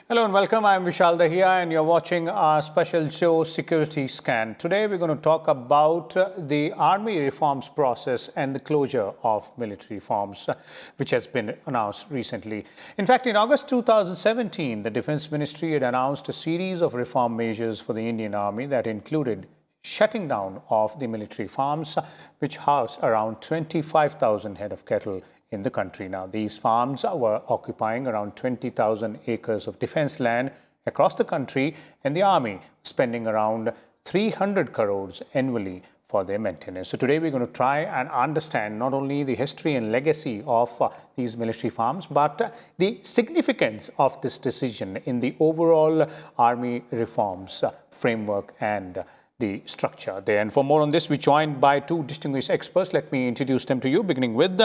Hello and welcome. I'm Vishal Dahiya and you're watching our special show Security Scan. Today we're going to talk about the army reforms process and the closure of military reforms, which has been announced recently. In fact, in August 2017, the Defense Ministry had announced a series of reform measures for the Indian Army that included shutting down of the military farms, which house around 25,000 head of cattle in the country. Now, these farms were occupying around 20,000 acres of defense land across the country, and the army spending around 300 crores annually for their maintenance. So today we're going to try and understand not only the history and legacy of these military farms, but the significance of this decision in the overall army reforms framework and the structure there. And for more on this, we're joined by two distinguished experts. Let me introduce them to you, beginning with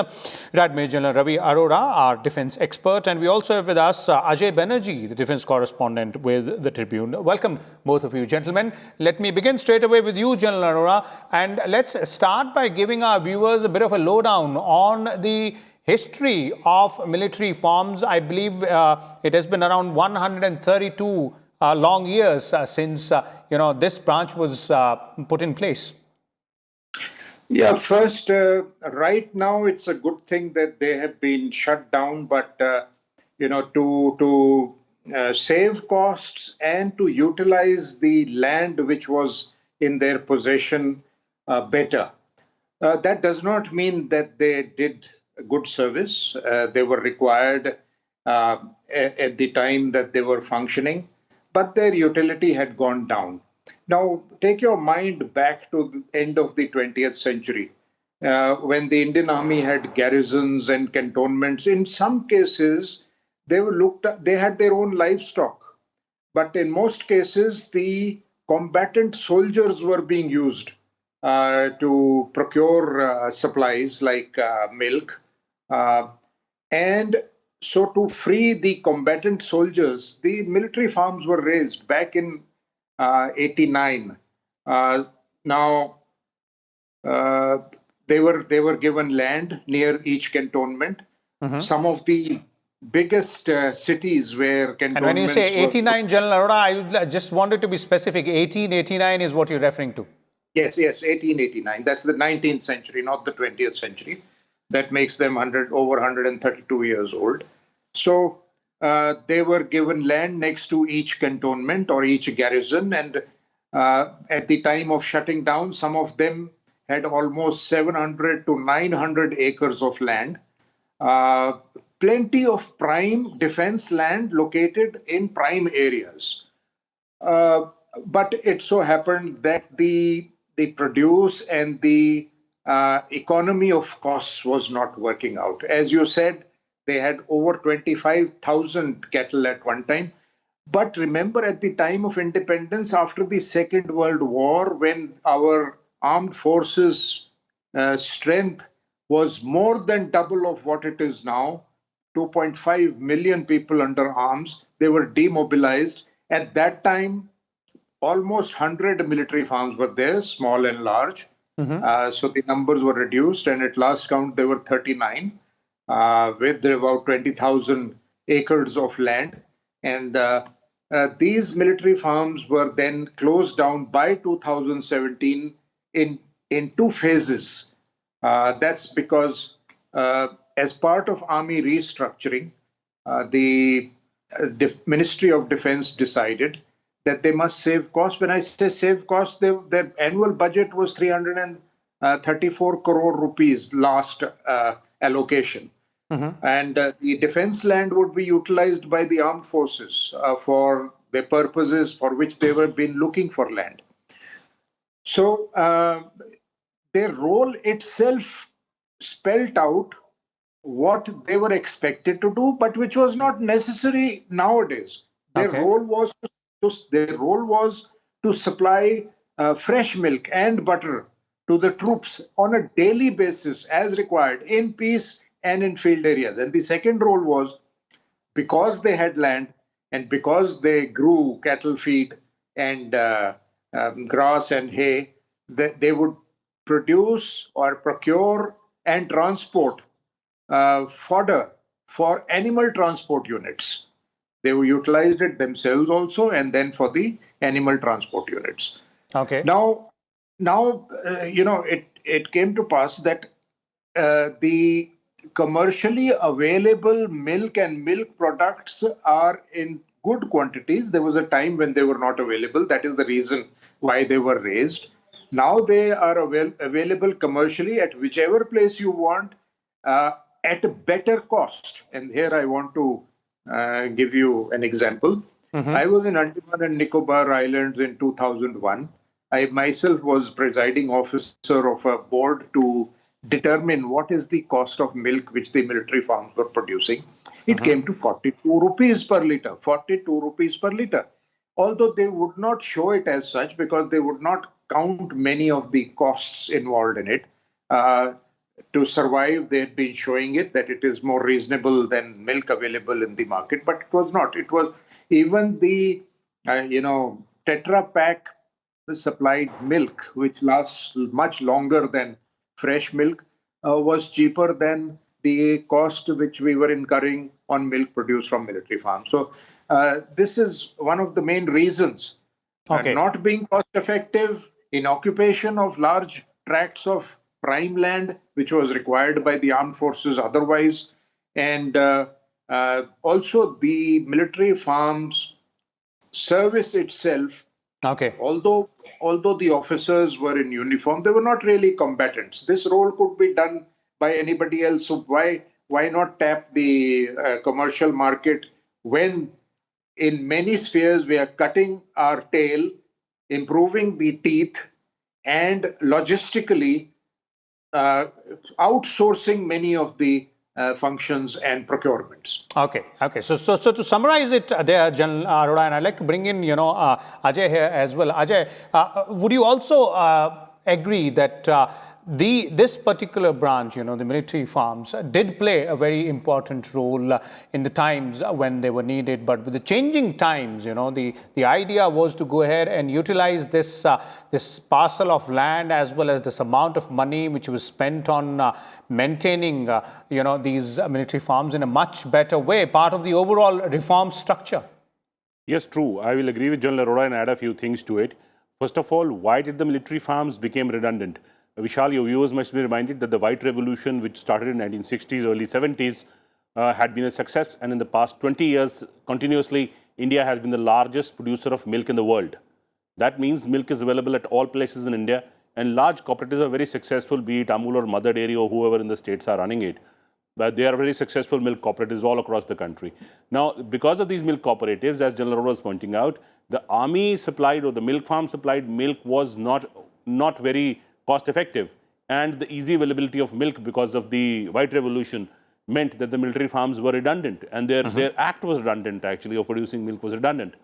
Retired Major General Ravi Arora, our defense expert. And we also have with us Ajay Banerjee, the defense correspondent with the Tribune. Welcome, both of you, gentlemen. Let me begin straight away with you, General Arora. And let's start by giving our viewers a bit of a lowdown on the history of military forms. I believe it has been around 132 long years since this branch was put in place. Yeah, first, right now it's a good thing that they have been shut down, but to save costs and to utilize the land which was in their possession better. That does not mean that they did good service. They were required at the time that they were functioning, but their utility had gone down. Now, take your mind back to the end of the 20th century, when the Indian Army had garrisons and cantonments. In some cases, they had their own livestock, but in most cases, the combatant soldiers were being used to procure supplies like milk. And so to free the combatant soldiers, the military farms were raised back in 89. Now, they were given land near each cantonment. Some of the biggest cities where cantonments. And when you say 89, General Arora, I just wanted to be specific. 1889 is what you're referring to. Yes, 1889. That's the 19th century, not the 20th century. That makes them over 132 years old. So they were given land next to each cantonment or each garrison. And at the time of shutting down, some of them had almost 700 to 900 acres of land. Plenty of prime defense land located in prime areas. But it so happened that the produce and the economy of costs was not working out. As you said, they had over 25,000 cattle at one time. But remember, at the time of independence, after the Second World War, when our armed forces strength was more than double of what it is now, 2.5 million people under arms, they were demobilized. At that time, almost 100 military farms were there, small and large. So the numbers were reduced, and at last count, there were 39 with about 20,000 acres of land. And these military farms were then closed down by 2017 in two phases. That's because as part of army restructuring, the Ministry of Defense decided that they must save costs. When I say save costs, their annual budget was 334 crore rupees last allocation. And the defense land would be utilized by the armed forces for the purposes for which they were been looking for land. So their role itself spelled out what they were expected to do, but which was not necessary nowadays. Their role was to supply fresh milk and butter to the troops on a daily basis as required in peace and in field areas. And the second role was, because they had land and because they grew cattle feed and grass and hay, they would produce or procure and transport fodder for animal transport units. They utilized it themselves also, and then for the animal transport units. Okay. Now, it came to pass that the commercially available milk and milk products are in good quantities. There was a time when they were not available. That is the reason why they were raised. Now they are available commercially at whichever place you want, at a better cost. And here I want to give you an example. I was in Andaman and Nicobar Islands in 2001. I myself was presiding officer of a board to determine what is the cost of milk which the military farms were producing. It came to 42 rupees per liter, 42 rupees per liter. Although they would not show it as such because they would not count many of the costs involved in it. To survive, they had been showing it that it is more reasonable than milk available in the market, but it was not. It was even the, Tetra Pak supplied milk, which lasts much longer than fresh milk, was cheaper than the cost which we were incurring on milk produced from military farms. So this is one of the main reasons. Okay. Not being cost effective in occupation of large tracts of prime land, which was required by the armed forces otherwise, and also the military farms service itself. Okay. Although the officers were in uniform, they were not really combatants. This role could be done by anybody else. So why not tap the commercial market when in many spheres we are cutting our tail, improving the teeth, and logistically outsourcing many of the functions and procurements. Okay. Okay. So to summarize it there, General Arora, and I'd like to bring in, Ajay here as well. Ajay, would you also agree that this particular branch, the military farms, did play a very important role in the times when they were needed, but with the changing times, the idea was to go ahead and utilize this this parcel of land as well as this amount of money which was spent on maintaining, these military farms in a much better way, part of the overall reform structure. Yes, true. I will agree with General Arora and add a few things to it. First of all, why did the military farms become redundant? Vishal, your viewers must be reminded that the White Revolution, which started in 1960s, early 70s, had been a success. And in the past 20 years, continuously, India has been the largest producer of milk in the world. That means milk is available at all places in India. And large cooperatives are very successful, be it Amul or Mother Dairy or whoever in the states are running it. But they are very successful milk cooperatives all across the country. Now, because of these milk cooperatives, as General Arora was pointing out, the army supplied or the milk farm supplied milk was not very cost effective, and the easy availability of milk because of the White Revolution meant that the military farms were redundant, and their act was redundant actually of producing milk was redundant.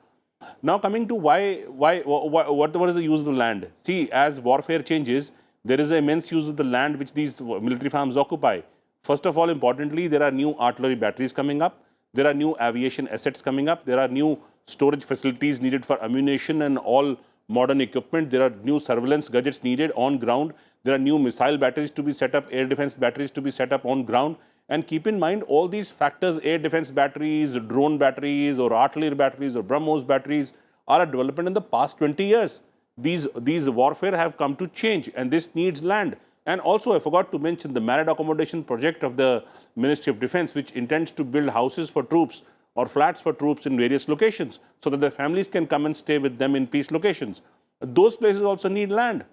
Now coming to what is the use of the land? See, as warfare changes, there is an immense use of the land which these military farms occupy. First of all, importantly, there are new artillery batteries coming up. There are new aviation assets coming up. There are new storage facilities needed for ammunition and all modern equipment. There are new surveillance gadgets needed on ground. There are new missile batteries to be set up, air defense batteries to be set up on ground. And keep in mind all these factors, air defense batteries, drone batteries, or artillery batteries, or BrahMos batteries, are a development in the past 20 years. These warfare have come to change, and this needs land. And also, I forgot to mention the married accommodation project of the Ministry of Defense, which intends to build houses for troops or flats for troops in various locations so that their families can come and stay with them in peace locations. Those places also need land.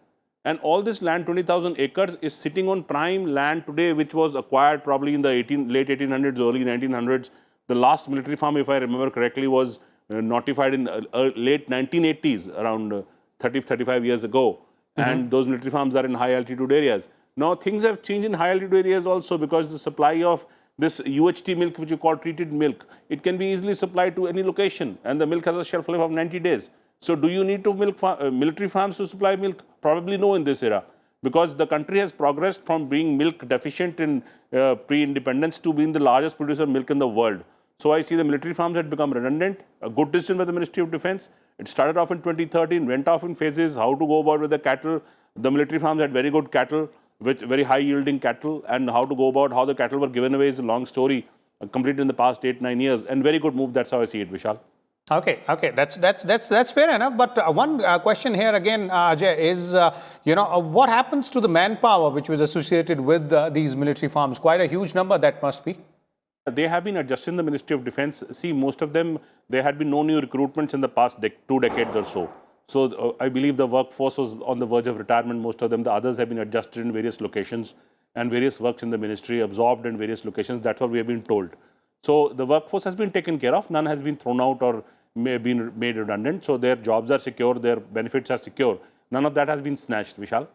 And all this land, 20,000 acres, is sitting on prime land today, which was acquired probably in the late 1800s, early 1900s. The last military farm, if I remember correctly, was notified in late 1980s, around 35 years ago. And those military farms are in high altitude areas. Now, things have changed in high altitude areas also because the supply of this UHT milk, which you call treated milk, it can be easily supplied to any location, and the milk has a shelf life of 90 days. So do you need to military farms to supply milk? Probably no in this era, because the country has progressed from being milk deficient in pre-independence to being the largest producer of milk in the world. So I see the military farms had become redundant, a good decision by the Ministry of Defense. It started off in 2013, went off in phases, how to go about with the cattle. The military farms had very good cattle, with very high yielding cattle, and how to go about how the cattle were given away is a long story. completed in the past 8-9 years, and very good move. That's how I see it, Vishal. Okay, that's fair enough. But one question here again, Ajay, is what happens to the manpower which was associated with these military farms? Quite a huge number that must be. They have been adjusted in the Ministry of Defense. See, most of them, there had been no new recruitments in the past 2 decades or so. So I believe the workforce was on the verge of retirement, most of them. The others have been adjusted in various locations and various works in the ministry, absorbed in various locations. That's what we have been told. So the workforce has been taken care of. None has been thrown out or been made redundant. So their jobs are secure, their benefits are secure. None of that has been snatched, Vishal.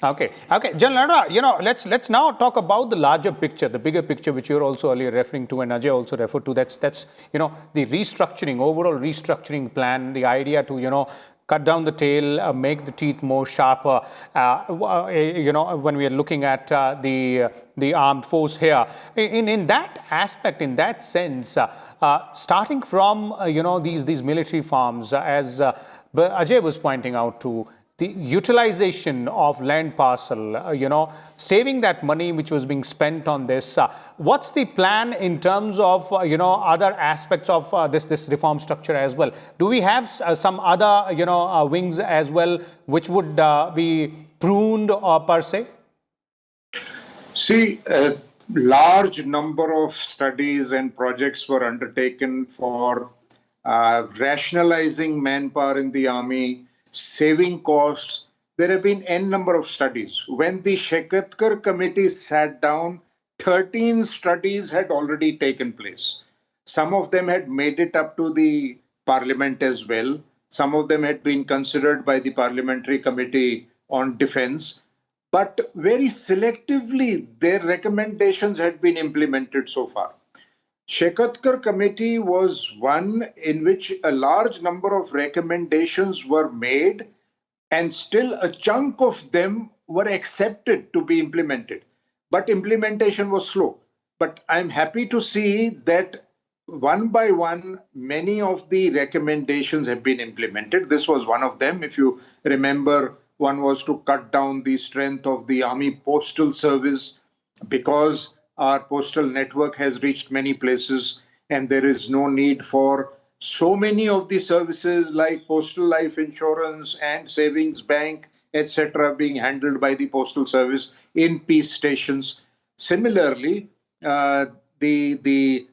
Okay. General Arora, let's now talk about the larger picture, the bigger picture, which you're also earlier referring to, and Ajay also referred to. That's the restructuring, overall restructuring plan, the idea to cut down the tail, make the teeth more sharper. When we are looking at the armed force here, in that aspect, in that sense, starting from these military farms, as Ajay was pointing out to. The utilization of land parcel, saving that money which was being spent on this. What's the plan in terms of, other aspects of this reform structure as well? Do we have some other, wings as well, which would be pruned per se? See, a large number of studies and projects were undertaken for rationalizing manpower in the army, saving costs. There have been n number of studies. When the Shekatkar committee sat down, 13 studies had already taken place. Some of them had made it up to the parliament as well. Some of them had been considered by the Parliamentary Committee on Defense. But very selectively, their recommendations had been implemented so far. Shekatkar committee was one in which a large number of recommendations were made, and still a chunk of them were accepted to be implemented. But implementation was slow. But I'm happy to see that one by one, many of the recommendations have been implemented. This was one of them. If you remember, one was to cut down the strength of the Army Postal Service because our postal network has reached many places and there is no need for so many of the services like postal life insurance and savings bank, etc., being handled by the postal service in peace stations. Similarly, the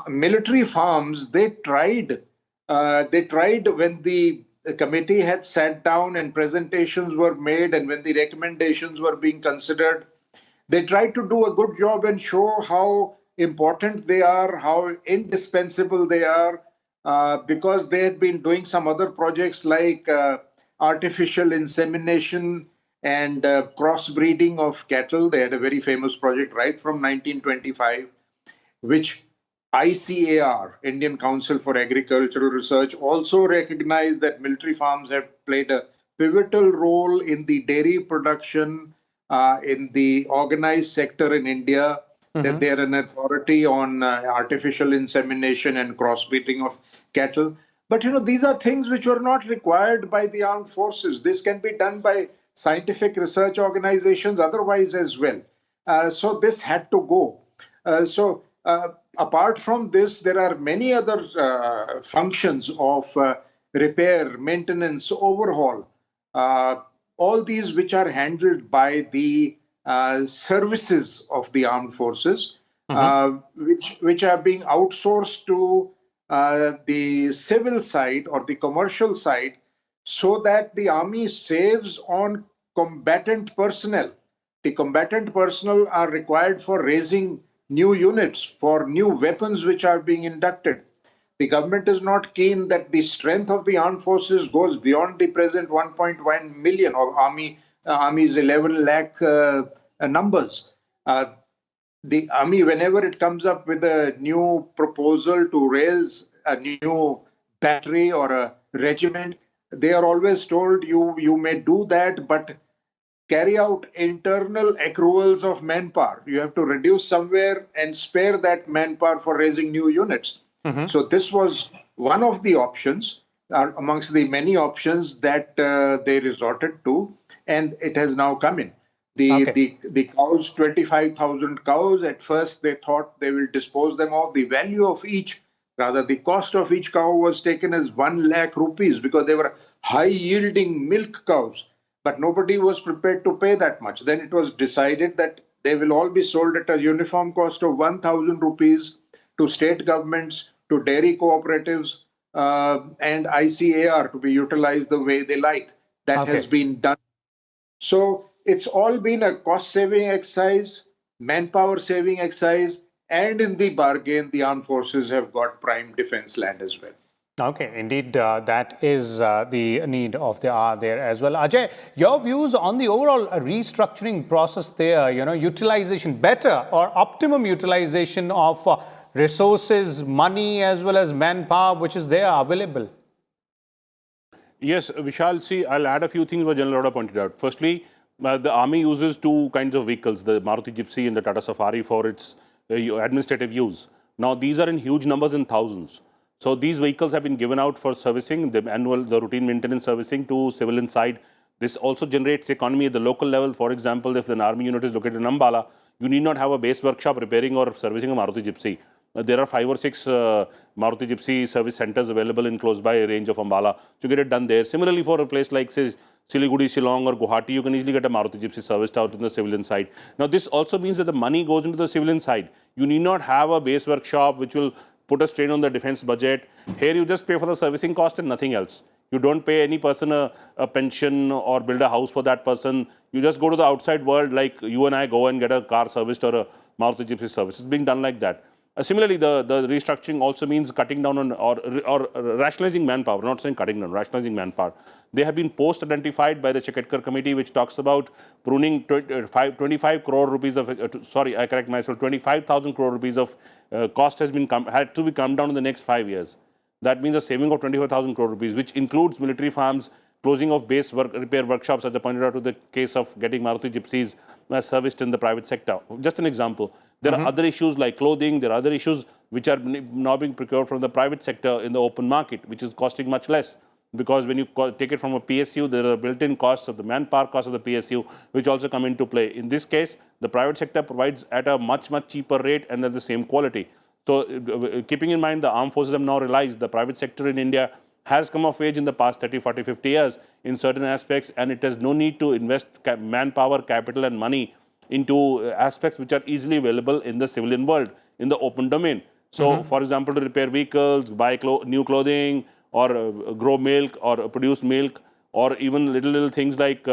military farms, they tried when the committee had sat down and presentations were made and when the recommendations were being considered, they tried to do a good job and show how important they are, how indispensable they are, because they had been doing some other projects like artificial insemination and crossbreeding of cattle. They had a very famous project right from 1925, which ICAR, Indian Council for Agricultural Research, also recognized that military farms have played a pivotal role in the dairy production, in the organized sector in India, that they're an authority on artificial insemination and crossbreeding of cattle. But, these are things which were not required by the armed forces. This can be done by scientific research organizations otherwise as well. So this had to go. Apart from this, there are many other functions of repair, maintenance, overhaul, all these which are handled by the services of the armed forces, which are being outsourced to the civil side or the commercial side, so that the army saves on combatant personnel. The combatant personnel are required for raising new units, for new weapons which are being inducted. The government is not keen that the strength of the armed forces goes beyond the present 1.1 million or Army's 11 lakh numbers. The Army, whenever it comes up with a new proposal to raise a new battery or a regiment, they are always told you may do that, but carry out internal accruals of manpower. You have to reduce somewhere and spare that manpower for raising new units. So this was one of the options amongst the many options that they resorted to, and it has now come in. The cows, 25,000 cows. At first, they thought they will dispose them of. The value of each, rather, the cost of each cow was taken as 1 lakh rupees because they were high-yielding milk cows. But nobody was prepared to pay that much. Then it was decided that they will all be sold at a uniform cost of 1,000 rupees to state governments, to dairy cooperatives, and ICAR to be utilized the way they like. That has been done. So it's all been a cost-saving exercise, manpower-saving exercise, and in the bargain, the armed forces have got prime defense land as well. Okay, indeed, that is the need of the hour there as well. Ajay, your views on the overall restructuring process there, utilization, better or optimum utilization of resources, money, as well as manpower, which is there available? Yes, Vishal, see, I'll add a few things what General Arora pointed out. Firstly, the army uses two kinds of vehicles, the Maruti Gypsy and the Tata Safari for its administrative use. Now, these are in huge numbers in thousands. So these vehicles have been given out for servicing, the routine maintenance servicing to civilian side. This also generates economy at the local level. For example, if an army unit is located in Ambala, you need not have a base workshop repairing or servicing a Maruti Gypsy. There are 5 or 6 Maruti Gypsy service centers available in close by range of Ambala to get it done there. Similarly, for a place like, say, Siliguri, Shillong or Guwahati, you can easily get a Maruti Gypsy serviced out in the civilian side. Now, this also means that the money goes into the civilian side. You need not have a base workshop which will put a strain on the defense budget. Here, you just pay for the servicing cost and nothing else. You don't pay any person a pension or build a house for that person. You just go to the outside world like you and I go and get a car serviced or a Maruti Gypsy service. It's being done like that. Similarly, the restructuring also means cutting down on or rationalizing manpower, not saying cutting down, rationalizing manpower. They have been post-identified by the Chekatkar committee, which talks about pruning 25 crore rupees of, sorry, I correct myself, 25,000 crore rupees of cost had to be come down in the next 5 years. That means a saving of 25,000 crore rupees, which includes military farms, closing of base repair workshops, as I pointed out to the case of getting Maruti Gypsies serviced in the private sector. Just an example. There are other issues like clothing. There are other issues which are now being procured from the private sector in the open market, which is costing much less. Because when you take it from a PSU, there are built-in costs of the manpower costs of the PSU, which also come into play. In this case, the private sector provides at a much, much cheaper rate and at the same quality. So keeping in mind the armed forces have now realized the private sector in India has come of age in the past 30, 40, 50 years in certain aspects, and it has no need to invest manpower, capital and money into aspects which are easily available in the civilian world, in the open domain. So, for example, to repair vehicles, buy new clothing, or grow milk, or produce milk, or even little things like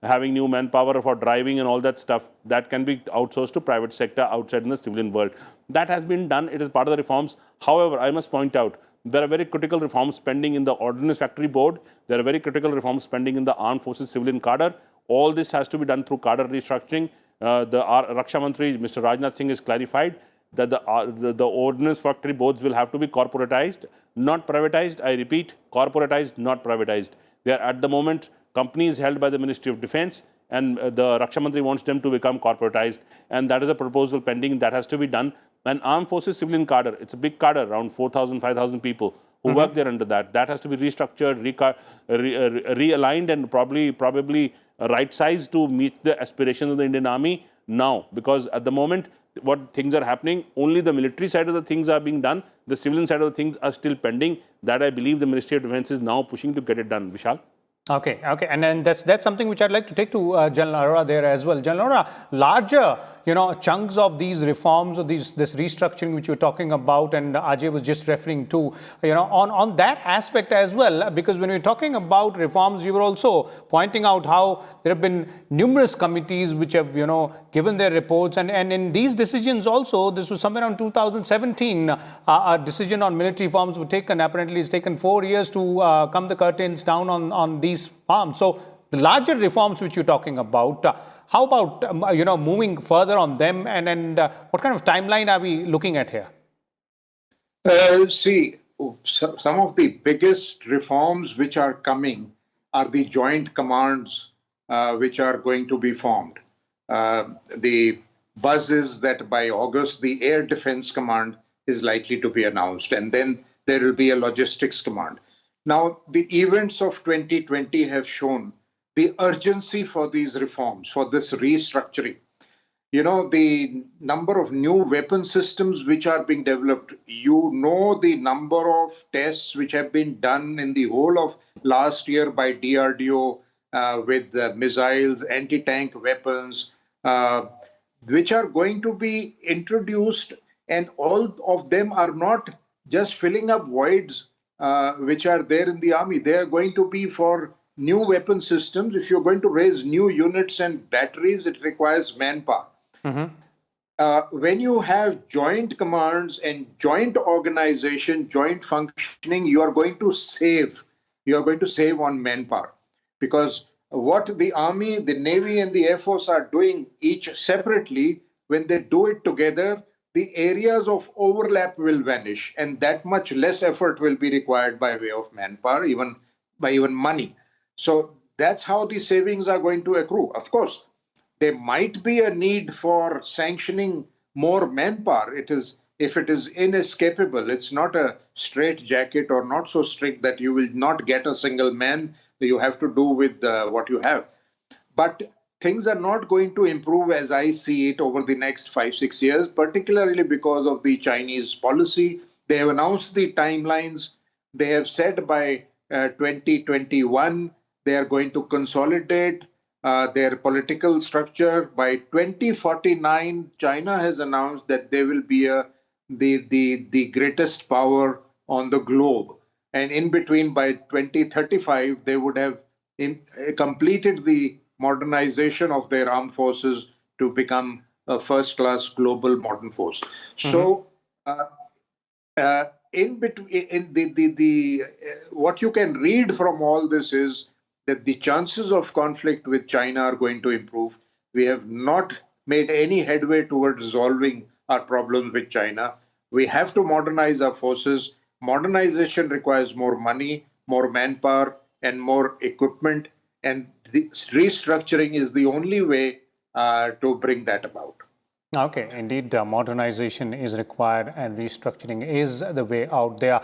having new manpower for driving and all that stuff, that can be outsourced to private sector outside in the civilian world. That has been done. It is part of the reforms. However, I must point out, there are very critical reforms pending in the Ordnance Factory Board. There are very critical reforms pending in the Armed Forces civilian cadre. All this has to be done through cadre restructuring. The Raksha Mantri, Mr. Rajnath Singh, has clarified that the Ordnance Factory Boards will have to be corporatized, not privatized. I repeat, corporatized, not privatized. They are at the moment companies held by the Ministry of Defense, and the Raksha Mantri wants them to become corporatized. And that is a proposal pending that has to be done. And Armed Forces civilian cadre, it's a big cadre, around 4,000, 5,000 people who work there under that. That has to be restructured, realigned, and probably right-sized to meet the aspirations of the Indian Army now. Because at the moment, what things are happening, only the military side of the things are being done. The civilian side of the things are still pending. That I believe the Ministry of Defense is now pushing to get it done. Vishal? Okay, and then that's something which I'd like to take to General Arora there as well. General Arora, larger, chunks of these reforms or this restructuring which you're talking about, and Ajay was just referring to, on that aspect as well, because when we're talking about reforms, you were also pointing out how there have been numerous committees which have, given their reports, and in these decisions also, this was somewhere around 2017, a decision on military reforms was taken. Apparently, it's taken 4 years to come the curtains down on these farms. So the larger reforms which you're talking about, how about moving further on them, and what kind of timeline are we looking at here? See, some of the biggest reforms which are coming are the joint commands which are going to be formed. The buzz is that by August, the Air Defense Command is likely to be announced, and then there will be a logistics command. Now, the events of 2020 have shown the urgency for these reforms, for this restructuring. The number of new weapon systems which are being developed, the number of tests which have been done in the whole of last year by DRDO with missiles, anti-tank weapons, which are going to be introduced, and all of them are not just filling up voids which are there in the army. They are going to be for new weapon systems. If you're going to raise new units and batteries, it requires manpower. When you have joint commands and joint organization, joint functioning, you are going to save. You are going to save on manpower, because what the Army, the Navy, and the Air Force are doing each separately, when they do it together, the areas of overlap will vanish, and that much less effort will be required by way of manpower, even money. So that's how the savings are going to accrue. Of course, there might be a need for sanctioning more manpower. If it is inescapable, it's not a straight jacket or not so strict that you will not get a single man. You have to do with what you have. But things are not going to improve as I see it over the next 5-6 years, particularly because of the Chinese policy. They have announced the timelines. They have said by 2021 they are going to consolidate their political structure. By 2049, China has announced that they will be the greatest power on the globe. And in between, by 2035, they would have completed the modernization of their armed forces to become a first-class global modern force. So, in between, what you can read from all this is that the chances of conflict with China are going to improve. We have not made any headway towards resolving our problems with China. We have to modernize our forces. Modernization requires more money, more manpower, and more equipment. And the restructuring is the only way to bring that about. Okay, indeed, modernization is required and restructuring is the way out there.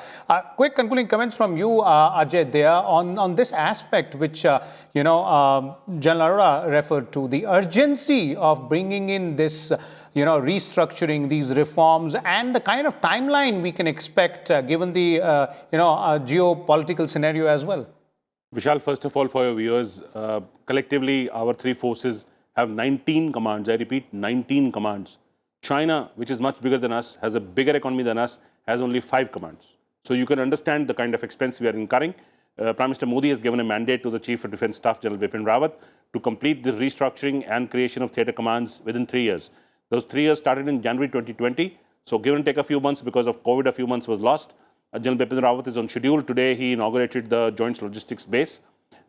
Quick concluding comments from you, Ajay, there on this aspect, which, General Arora referred to, the urgency of bringing in this, restructuring, these reforms, and the kind of timeline we can expect given the, geopolitical scenario as well. Vishal, first of all, for your viewers, collectively, our three forces have 19 commands. I repeat, 19 commands. China, which is much bigger than us, has a bigger economy than us, has only 5 commands. So you can understand the kind of expense we are incurring. Prime Minister Modi has given a mandate to the Chief of Defence Staff, General Bipin Rawat, to complete the restructuring and creation of theatre commands within 3 years. Those 3 years started in January 2020. So give and take a few months, because of COVID, a few months was lost. General Bipin Rawat is on schedule. Today, he inaugurated the Joint Logistics Base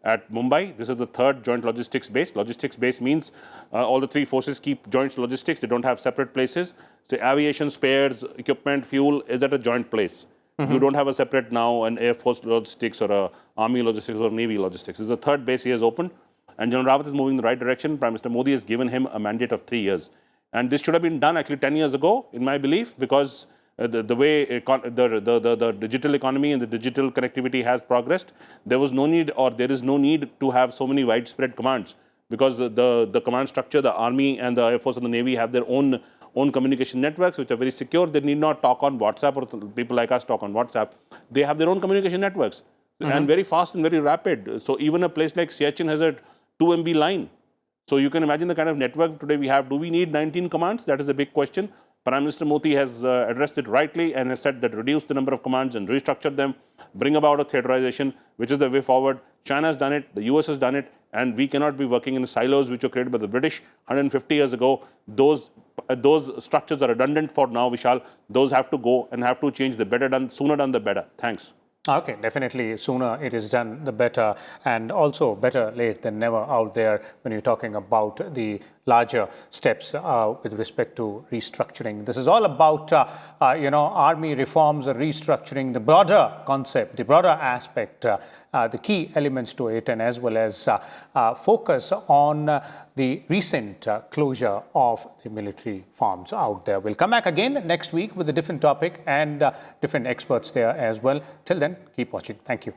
at Mumbai. This is the 3rd joint logistics base. Logistics base means all the 3 forces keep joint logistics. They don't have separate places. So aviation, spares, equipment, fuel is at a joint place. You don't have a separate now an Air Force logistics or a Army logistics or Navy logistics. This is the 3rd base he has opened. And General Rawat is moving in the right direction. Prime Minister Modi has given him a mandate of 3 years. And this should have been done actually 10 years ago, in my belief, because the way the digital economy and the digital connectivity has progressed, there was no need, or there is no need to have so many widespread commands, because the command structure, the Army and the Air Force and the Navy have their own communication networks, which are very secure. They need not talk on WhatsApp, or people like us talk on WhatsApp. They have their own communication networks and very fast and very rapid. So even a place like Siachen has a 2 MB line. So you can imagine the kind of network today we have. Do we need 19 commands? That is the big question. Prime Minister Modi has addressed it rightly and has said that reduce the number of commands and restructure them, bring about a theaterization, which is the way forward. China has done it, the US has done it, and we cannot be working in silos which were created by the British 150 years ago. Those structures are redundant for now, Vishal. Those have to go and have to change. The better done, sooner done, the better. Thanks. Okay, definitely sooner it is done, the better, and also better late than never out there when you're talking about the larger steps with respect to restructuring. This is all about, army reforms, restructuring, the broader concept, the broader aspect, the key elements to it, and as well as focus on the recent closure of the military farms out there. We'll come back again next week with a different topic and different experts there as well. Till then, keep watching. Thank you.